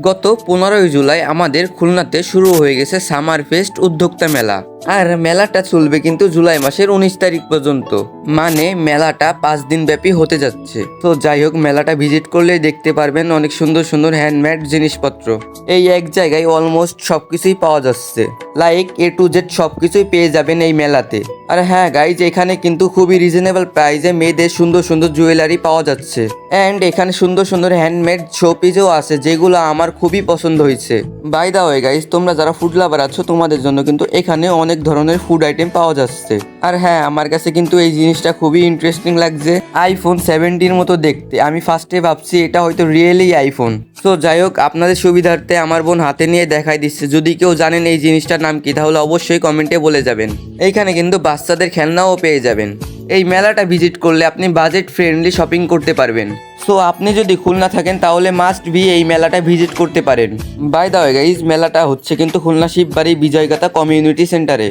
গত 15ই জুলাই আমাদের খুলনাতে শুরু হয়ে গেছে সামার ফেস্ট উদ্যোক্তা মেলা। আর মেলাটা চলবে কিন্তু জুলাই মাসের 19 তারিখ পর্যন্ত, মানে মেলাটা 5 দিন ব্যাপী হতে যাচ্ছে। তো যাই হোক, মেলাটা ভিজিট করলেই দেখতে পারবেন অনেক সুন্দর সুন্দর হ্যান্ডমেড জিনিসপত্র। এই এক জায়গায় অলমোস্ট সবকিছুই পাওয়া যাচ্ছে, লাইক A to Z সবকিছুই পেয়ে যাবেন এই মেলাতে। আর হ্যাঁ গাইজ, এখানে কিন্তু খুবই রিজনেবল প্রাইসে মেয়েদের সুন্দর সুন্দর জুয়েলারি পাওয়া যাচ্ছে। অ্যান্ড এখানে সুন্দর সুন্দর হ্যান্ডমেড শোপিসও আছে, যেগুলো আমার খুবই পছন্দ হয়েছে। বাই দা ওয়ে গাইজ, তোমরা যারা ফুড লাভার আছো তোমাদের জন্য কিন্তু এখানে অনেক ধরনের ফুড আইটেম পাওয়া যাচ্ছে। আর হ্যাঁ, আমার কাছে কিন্তু এই জিনিসটা খুবই ইন্টারেস্টিং লাগছে। iPhone 17 মতো দেখতে। আমি ফার্স্টে ভাবছি এটা হয়তো রিয়েলি আইফোন। তো যাই হোক, আপনাদের সুবিধার্থে আমার বোন হাতে নিয়ে দেখাই দিচ্ছে। যদি কেউ জানেন এই জিনিসটার নাম কি, তাহলে অবশ্যই কমেন্টে বলে যাবেন। এইখানে কিন্তু বাচ্চাদের খেলনাও পেয়ে যাবেন। এই মেলাটা ভিজিট করলে আপনি বাজেট ফ্রেন্ডলি শপিং করতে পারবেন। সো আপনি যদি খুলনা থাকেন তাহলে মাস্ট বি এই মেলাটা ভিজিট করতে পারেন। বাই দা ওয়ে গাইজ, মেলাটা হচ্ছে কিন্তু খুলনা শিববাড়ি বিজয়গাথা কমিউনিটি সেন্টারে।